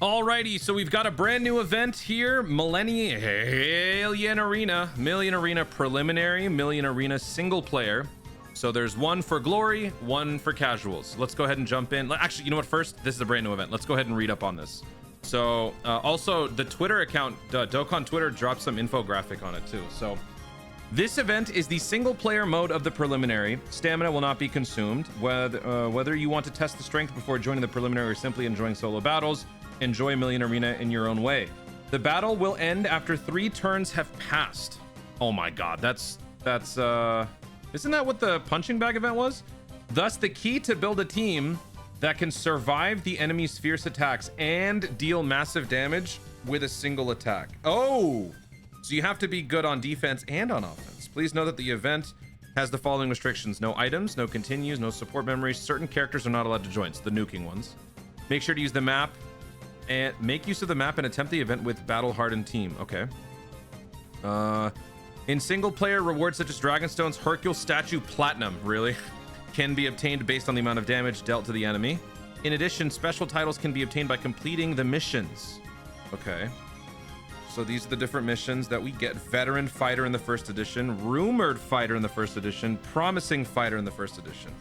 Alrighty, so we've got a brand new event here, Million Arena Preliminary, Million Arena single player. So there's one for glory, one for casuals. Let's go ahead and jump in. Actually, you know what? First, this is a brand new event. Let's go ahead and read up on this. So also the Twitter account, Dokkan Twitter, dropped some infographic on it too. So this event is the single player mode of the preliminary. Stamina will not be consumed. Whether you want to test the strength before joining the preliminary or simply enjoying solo battles, enjoy Million Arena in your own way. The battle will end after 3 turns have passed. Oh my god, that's isn't that what the punching bag event was? Thus, the key to build a team that can survive the enemy's fierce attacks and deal massive damage with a single attack. Oh, so you have to be good on defense and on offense. Please know that the event has the following restrictions: no items, no continues, no support memories. Certain characters are not allowed to join, so the nuking ones. Make sure to use the map and make use of the map and attempt the event with battle hardened team. Okay. In single player, rewards such as Dragonstone's Hercule statue platinum, really, can be obtained based on the amount of damage dealt to the enemy. In addition, special titles can be obtained by completing the missions. Okay. So these are the different missions that we get: veteran fighter in the first edition, rumored fighter in the first edition, promising fighter in the first edition.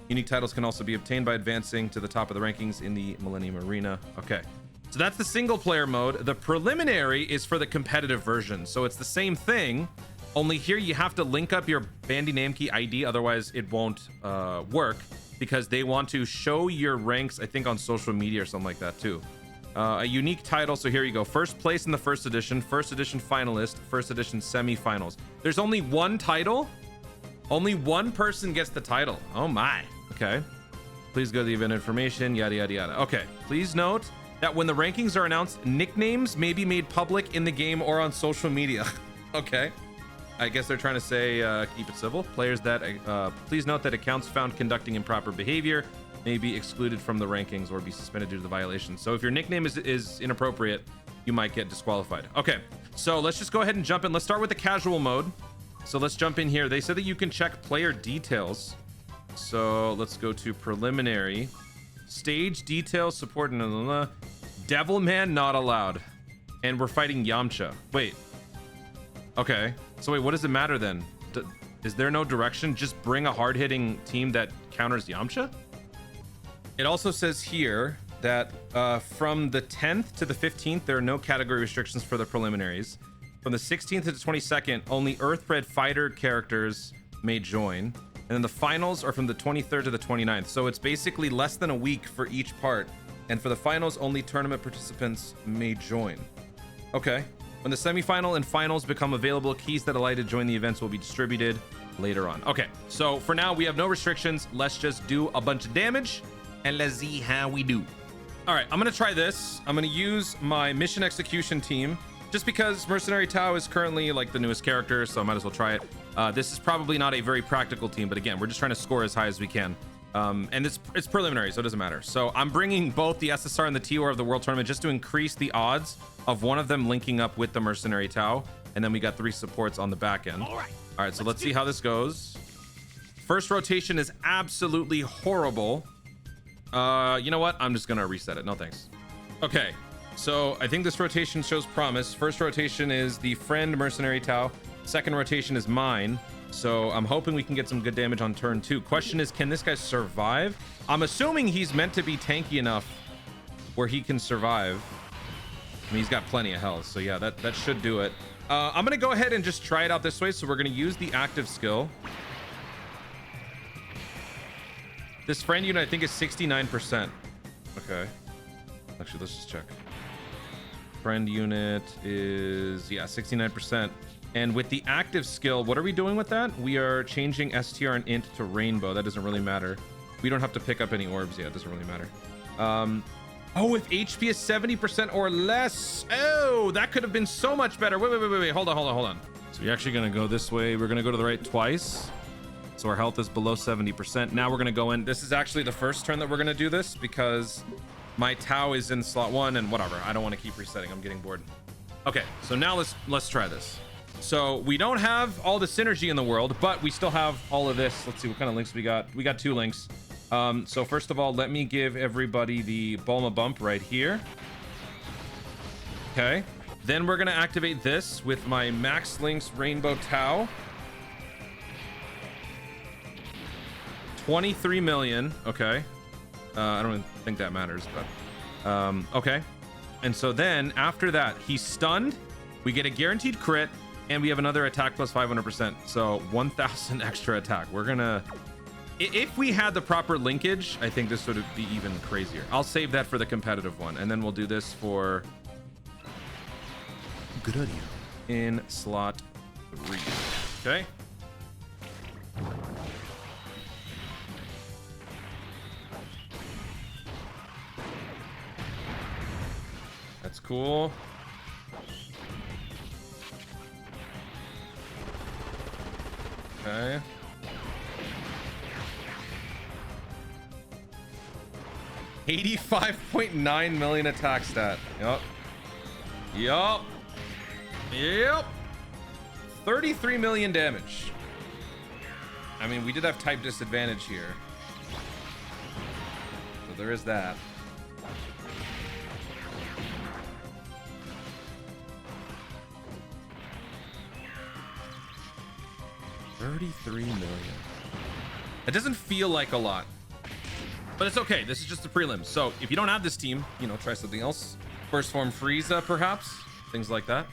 Unique titles can also be obtained by advancing to the top of the rankings in the Millennium Arena. Okay. So that's the single player mode. The preliminary is for the competitive version. So it's the same thing, only here you have to link up your Bandy Namekey ID, otherwise it won't work, because they want to show your ranks, I think, on social media or something like that too. A unique title, so here you go: first place in the first edition finalist, first edition semi-finals. There's only one title, only one person gets the title. Oh my. Okay, please go to the event information, yada yada yada. Okay, please note that when the rankings are announced, nicknames may be made public in the game or on social media. Okay, I guess they're trying to say keep it civil. Players that please note that accounts found conducting improper behavior may be excluded from the rankings or be suspended due to the violation. So if your nickname is inappropriate, you might get disqualified. Okay, so let's just go ahead and jump in. Let's start with the casual mode. So let's jump in here. They said that you can check player details. So let's go to preliminary, stage details, support, Devilman not allowed, and we're fighting Yamcha. Wait, okay, so wait, what does it matter then? Is there no direction? Just bring a hard-hitting team that counters Yamcha? It also says here that from the 10th to the 15th, there are no category restrictions for the preliminaries. From the 16th to the 22nd, only Earthbred fighter characters may join. And then the finals are from the 23rd to the 29th. So it's basically less than a week for each part. And for the finals, only tournament participants may join. Okay. When the semifinal and finals become available, keys that allow you to join the events will be distributed later on. Okay, so for now, we have no restrictions. Let's just do a bunch of damage and let's see how we do. All right, I'm gonna try this. I'm gonna use my mission execution team just because Mercenary Tao is currently like the newest character, so I might as well try it. This is probably not a very practical team, but again, we're just trying to score as high as we can. And it's preliminary, so it doesn't matter. So I'm bringing both the SSR and the TOR of the World Tournament just to increase the odds of one of them linking up with the Mercenary Tao. And then we got 3 supports on the back end. All right, so let's see how this goes. First rotation is absolutely horrible. You know what? I'm just gonna reset it. No thanks. Okay, so I think this rotation shows promise. First rotation is the friend Mercenary Tao. Second rotation is mine. So I'm hoping we can get some good damage on turn 2. Question is, can this guy survive? I'm assuming he's meant to be tanky enough where he can survive. I mean, he's got plenty of health, so yeah, that should do it. I'm gonna go ahead and just try it out this way. So we're gonna use the active skill. This friend unit, I think, is 69%. Okay. Actually, let's just check. Friend unit is, yeah, 69%. And with the active skill, what are we doing with that? We are changing STR and int to rainbow. That doesn't really matter. We don't have to pick up any orbs yet. It doesn't really matter. Oh, if HP is 70% or less. Oh, that could have been so much better. Wait. Hold on. So we're actually going to go this way. We're going to go to the right twice. So our health is below 70%. Now we're going to go in. This is actually the first turn that we're going to do this because my Tao is in slot 1 and whatever. I don't want to keep resetting. I'm getting bored. Okay, so now let's try this. So we don't have all the synergy in the world, but we still have all of this. Let's see what kind of links we got. We got 2 links. So first of all, let me give everybody the Bulma bump right here. Okay. Then we're going to activate this with my Max Link's Rainbow Tau. 23 million. Okay. I don't even think that matters, but okay. And so then after that, he's stunned. We get a guaranteed crit, and we have another attack plus 500%. So 1,000 extra attack. We're gonna, if we had the proper linkage, I think this would be even crazier. I'll save that for the competitive one, and then we'll do this for good idea in slot 3. Okay. That's cool. Okay. $85.9 million attack stat. Yup. 33 million damage. I mean, we did have type disadvantage here, so there is that. $33 million. It doesn't feel like a lot, but it's okay. This is just the prelims. So if you don't have this team, you know, try something else. First form Frieza, perhaps, things like that.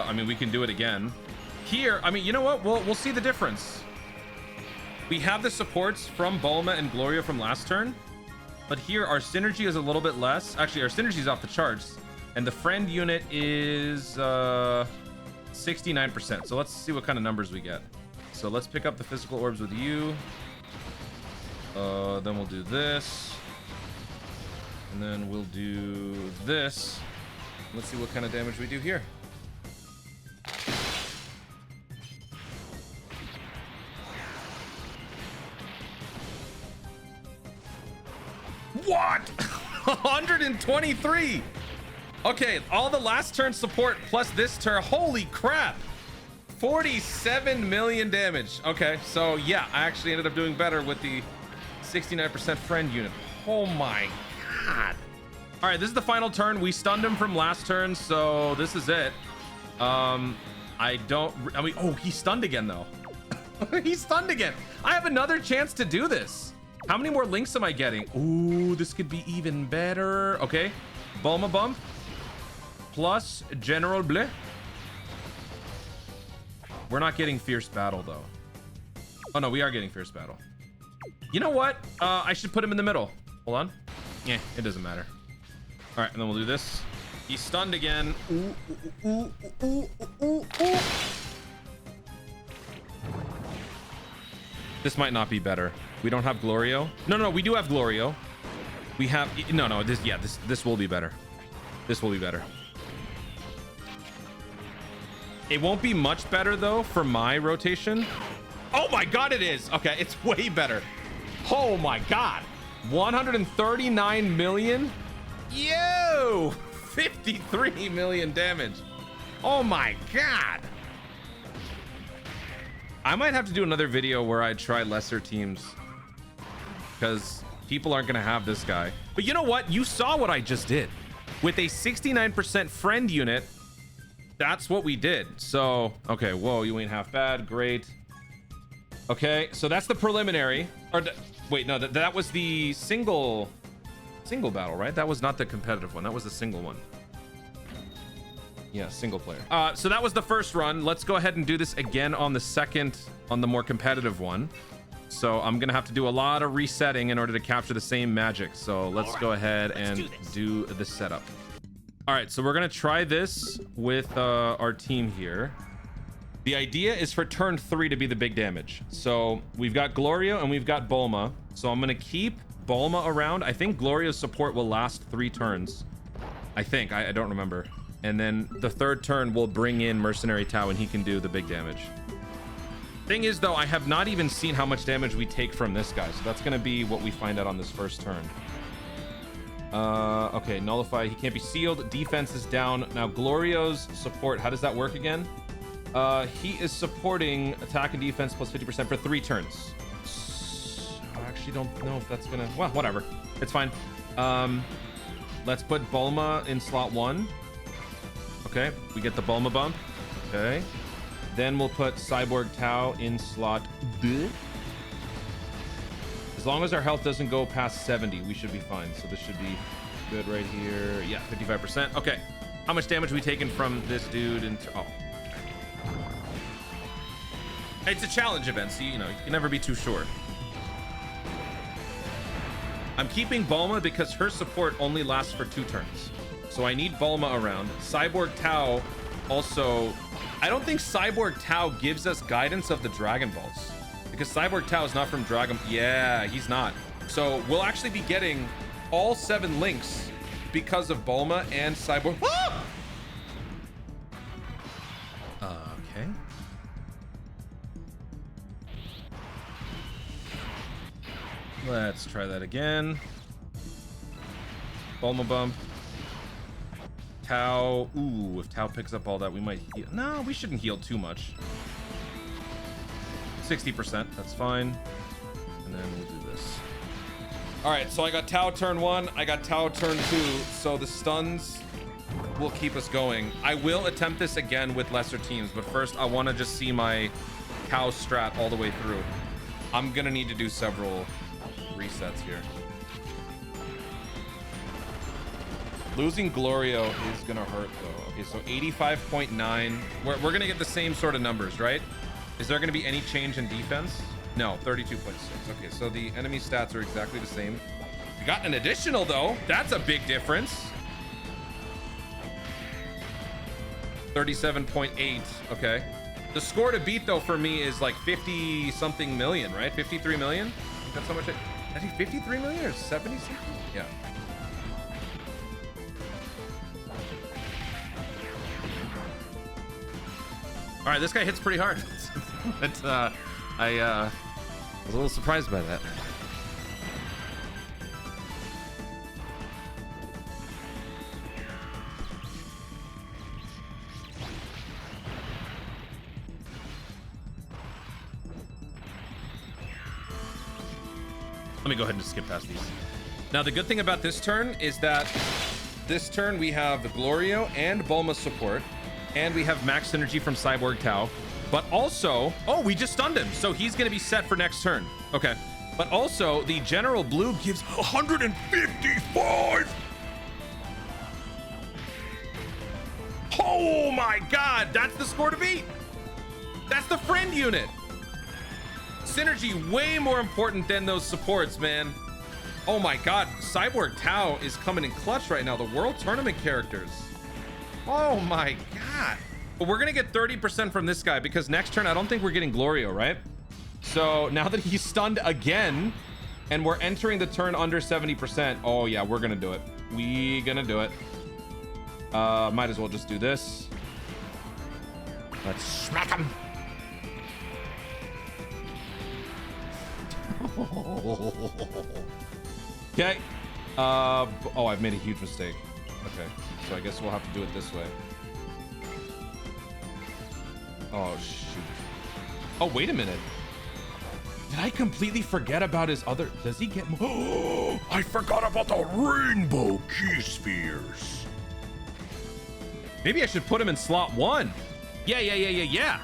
I mean, we can do it again. Here, I mean, you know what? We'll see the difference. We have the supports from Bulma and Gloria from last turn, but here our synergy is a little bit less. Actually, our synergy is off the charts, and the friend unit is 69%. So let's see what kind of numbers we get. So let's pick up the physical orbs with you. Then we'll do this, and then we'll do this. Let's see what kind of damage we do here. What? 123. Okay, all the last turn support plus this turn. Holy crap. 47 million damage. Okay, so yeah, I actually ended up doing better with the 69% friend unit. Oh my god. All right, this is the final turn. We stunned him from last turn, so this is it. Oh, he's stunned again though. He's stunned again. I have another chance to do this. How many more links am I getting? Ooh, this could be even better. Okay, Bulma bump plus General Bleh. We're not getting Fierce Battle though. Oh no, we are getting Fierce Battle. You know what? I should put him in the middle. Hold on. Yeah, it doesn't matter. All right, and then we'll do this. He's stunned again. Ooh, ooh, ooh, ooh, ooh, ooh. This might not be better. We don't have Glorio. No, we do have Glorio. We have no. This will be better. This will be better. It won't be much better though for my rotation. Oh my god, it is. Okay, it's way better. Oh my god. 139 million. Yo, 53 million damage. Oh my god. I might have to do another video where I try lesser teams, because people aren't gonna have this guy. But you know what? You saw what I just did with a 69% friend unit. That's what we did. So okay, whoa, you ain't half bad. Great. Okay, so that's the preliminary. Or wait, no, that was the single battle, right? That was not the competitive one. That was the single one. Yeah, single player. So that was the first run. Let's go ahead and do this again on the second, on the more competitive one. So I'm gonna have to do a lot of resetting in order to capture the same magic. So let's go ahead and do the setup. All right, so we're gonna try this with our team here. The idea is for turn 3 to be the big damage. So we've got Glorio and we've got Bulma. So I'm gonna keep Bulma around. I think Glorio's support will last 3 turns. I think, I don't remember. And then the third turn we'll bring in Mercenary Tau and he can do the big damage. Thing is though, I have not even seen how much damage we take from this guy. So that's gonna be what we find out on this first turn. Okay, nullify. He can't be sealed. Defense is down. Now, Glorio's support. How does that work again? He is supporting attack and defense plus 50% for 3 turns. I actually don't know if that's gonna... Well, whatever. It's fine. Let's put Bulma in slot 1. Okay, we get the Bulma bump. Okay. Then we'll put Cyborg Tao in slot 2. As long as our health doesn't go past 70, we should be fine. So this should be good right here. Yeah, 55%. Okay. How much damage are we taking from this dude? Oh. It's a challenge event, so you know, you can never be too sure. I'm keeping Bulma because her support only lasts for 2 turns. So I need Bulma around. Cyborg Tao also... I don't think Cyborg Tao gives us guidance of the Dragon Balls. Because Cyborg Tao is not from Dragon... Yeah, he's not. So we'll actually be getting all 7 links because of Bulma and Cyborg... Ah! Okay. Let's try that again. Bulma bump. Tao. Ooh, if Tao picks up all that, we might heal. No, we shouldn't heal too much. 60%, that's fine. And then we'll do this. All right, so I got Tao turn 1, I got Tao turn 2, so the stuns will keep us going. I will attempt this again with lesser teams, but first I want to just see my Tao strat all the way through. I'm gonna need to do several resets here. Losing Glorio is gonna hurt though. Okay, so 85.9. We're gonna get the same sort of numbers, right? Is there gonna be any change in defense? No, 32.6. Okay, so the enemy stats are exactly the same. We got an additional though. That's a big difference. 37.8. Okay. The score to beat though for me is like 50 something million, right? 53 million? That's how much I think 53 million or 70 something? Yeah. All right, this guy hits pretty hard. But I was a little surprised by that. Let me go ahead and just skip past these. Now, the good thing about this turn is that this turn we have the Glorio and Bulma support, and we have max synergy from Cyborg Tao, but also, oh, we just stunned him, so he's gonna be set for next turn. Okay, but also the General Blue gives 155. Oh my God, that's the score to beat. That's the friend unit. Synergy way more important than those supports, man. Oh my God, Cyborg Tao is coming in clutch right now. The World Tournament characters. Oh my God. But we're gonna get 30% from this guy because next turn I don't think we're getting Glorio, right? So now that he's stunned again and we're entering the turn under 70%, oh yeah, we're gonna do it. We gonna do it. Might as well just do this. Let's smack him. Okay. Oh, I've made a huge mistake. Okay, so I guess we'll have to do it this way. Oh shoot. Oh, wait a minute. Did I completely forget about his other... Does he get more? Oh, I forgot about the rainbow key spheres. Maybe I should put him in slot 1. Yeah.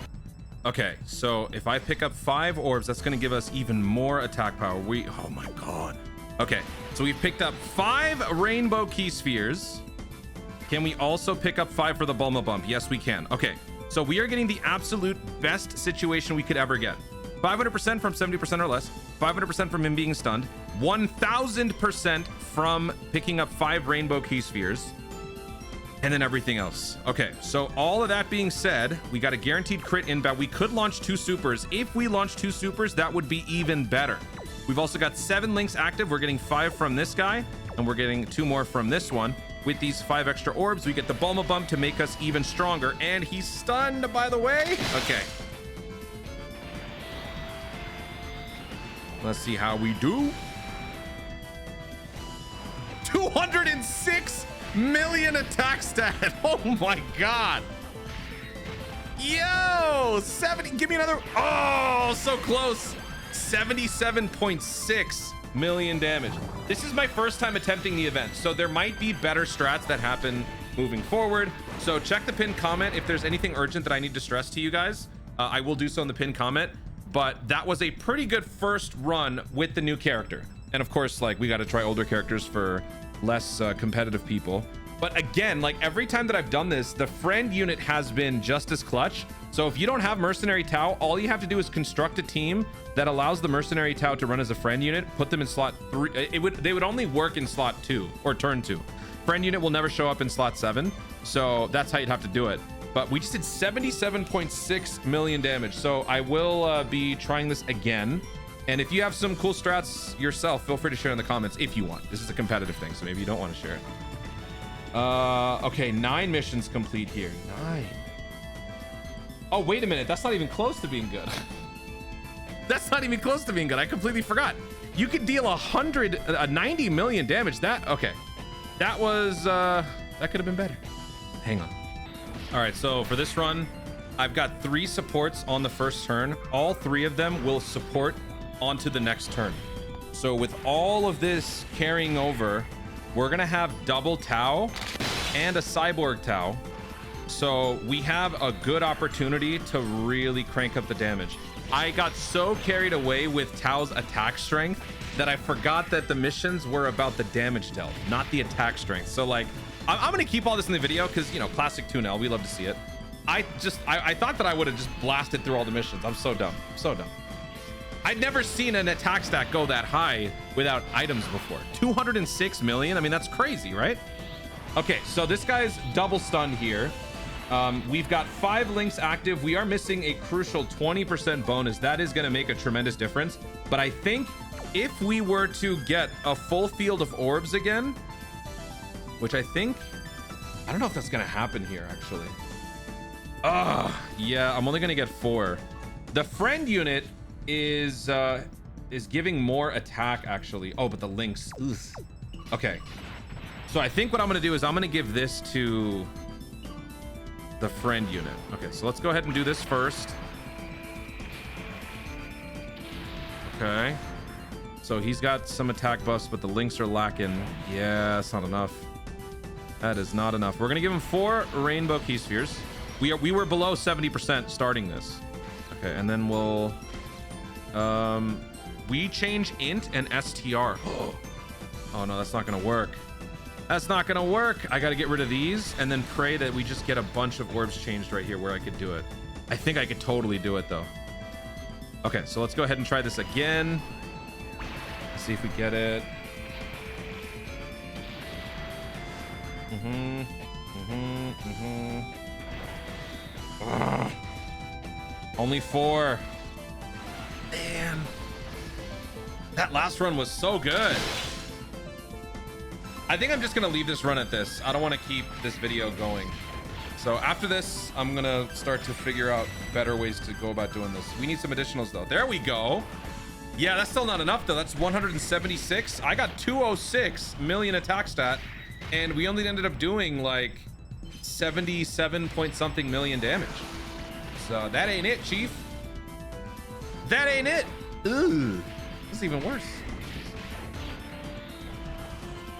Okay, so if I pick up 5 orbs, that's gonna give us even more attack power. Oh my God. Okay, so we've picked up 5 rainbow key spheres. Can we also pick up 5 for the Bulma bump? Yes, we can. Okay, so we are getting the absolute best situation we could ever get. 500% from 70% or less, 500% from him being stunned, 1000% from picking up 5 rainbow key spheres, and then everything else. Okay, so all of that being said, we got a guaranteed crit inbound. We could launch 2 supers. If we launch 2 supers, that would be even better. We've also got 7 links active. We're getting 5 from this guy, and we're getting 2 more from this one. With these 5 extra orbs, we get the Bulma bump to make us even stronger. And he's stunned, by the way. Okay. Let's see how we do. 206 million attack stat. Oh my god. Yo, 70. Give me another. Oh, so close. 77.6 million damage. This is my first time attempting the event, so there might be better strats that happen moving forward. So check the pinned comment if there's anything urgent that I need to stress to you guys. I will do so in the pinned comment, but that was a pretty good first run with the new character. And of course, like, we got to try older characters for less competitive people. But again, like, every time that I've done this, the friend unit has been just as clutch. So if you don't have Mercenary Tau, all you have to do is construct a team that allows the Mercenary Tau to run as a friend unit, put them in slot 3. They would only work in slot 2 or turn 2. Friend unit will never show up in slot 7. So that's how you'd have to do it. But we just did 77.6 million damage. So I will be trying this again. And if you have some cool strats yourself, feel free to share in the comments if you want. This is a competitive thing, so maybe you don't want to share it. Okay, 9 missions complete here. 9. Oh, wait a minute. That's not even close to being good. That's not even close to being good. I completely forgot. You could deal 90 million damage. Okay. That was, that could have been better. Hang on. All right, so for this run, I've got 3 supports on the first turn. All 3 of them will support onto the next turn. So with all of this carrying over, we're gonna have double Tau and a cyborg Tau. So we have a good opportunity to really crank up the damage. I got so carried away with Tau's attack strength that I forgot that the missions were about the damage dealt, not the attack strength. So like, I'm gonna keep all this in the video because, you know, classic 2L, we love to see it. I thought that I would have just blasted through all the missions. I'm so dumb, so dumb. I'd never seen an attack stat go that high without items before. 206 million. I mean, that's crazy, right? Okay, so this guy's double stunned here. We've got 5 links active. We are missing a crucial 20% bonus. That is going to make a tremendous difference. But I think if we were to get a full field of orbs again, which I don't know if that's going to happen here, actually. Yeah, I'm only going to get 4. The friend unit is giving more attack, actually. Oh, but the links. Ugh. Okay. So I think what I'm going to do is I'm going to give this to the friend unit. Okay, so let's go ahead and do this first. Okay. So he's got some attack buffs, but the links are lacking. Yeah, that's not enough. That is not enough. We're going to give him 4 rainbow key spheres. We were below 70% starting this. Okay, and then we'll we change int and str. Oh no, that's not gonna work. That's not gonna work. I gotta get rid of these and then pray that we just get a bunch of orbs changed right here where I could do it. I think I could totally do it though. Okay, so let's go ahead and try this again. Let's see if we get it. Only 4. Man, that last run was so good. I think I'm just gonna leave this run at this. I don't want to keep this video going. So after this, I'm gonna start to figure out better ways to go about doing this. We need some additionals though. There we go. Yeah, that's still not enough though. That's 176. I got 206 million attack stat, and we only ended up doing like 77 point something million damage. So that ain't it, chief. That ain't it. Ooh, this is even worse.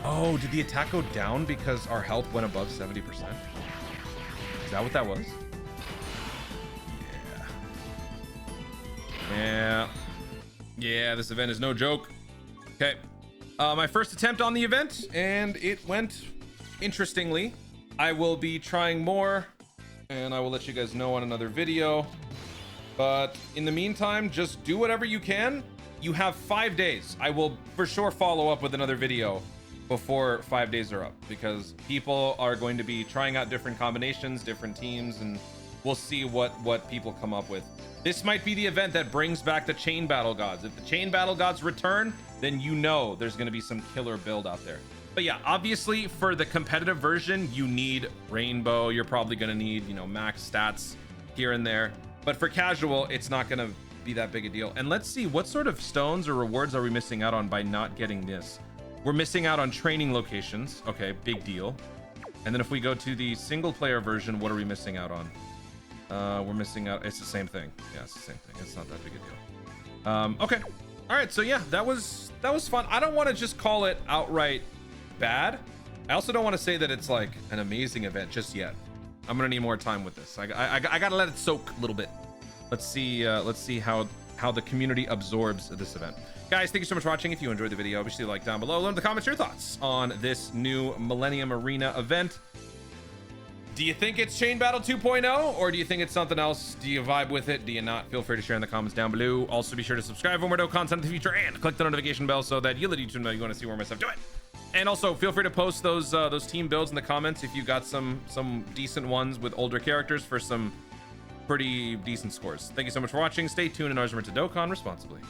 Oh, did the attack go down because our health went above 70%? Is that what that was? Yeah, this event is no joke. Okay, my first attempt on the event, and it went interestingly. I will be trying more, and I will let you guys know on another video. But in the meantime, just do whatever you can. You have 5 days. I will for sure follow up with another video before 5 days are up, because people are going to be trying out different combinations, different teams, and we'll see what people come up with. This might be the event that brings back the chain battle gods. If the chain battle gods return, then you know there's going to be some killer build out there. But yeah, obviously for the competitive version, you need rainbow. You're probably going to need, you know, max stats here and there. But for casual, it's not going to be that big a deal. And let's see, what sort of stones or rewards are we missing out on by not getting this? We're missing out on training locations. Okay, big deal. And then if we go to the single player version, what are we missing out on? We're missing out. It's the same thing. Yeah, it's the same thing. It's not that big a deal. Okay. All right. So yeah, that was fun. I don't want to just call it outright bad. I also don't want to say that it's like an amazing event just yet. I'm gonna need more time with this. I gotta let it soak a little bit. Let's see how the community absorbs this event. Guys, thank you so much for watching. If you enjoyed the video, obviously like down below. Leave in the comments your thoughts on this new Millennium Arena event. Do you think it's Chain Battle 2.0 or do you think it's something else? Do you vibe with it? Do you not? Feel free to share in the comments down below. Also, be sure to subscribe for more dope content in the future and click the notification bell so that you let YouTube know you want to see more of my stuff. Do it. And also, feel free to post those team builds in the comments if you got some decent ones with older characters for some pretty decent scores. Thank you so much for watching. Stay tuned and always remember to Dokkan responsibly.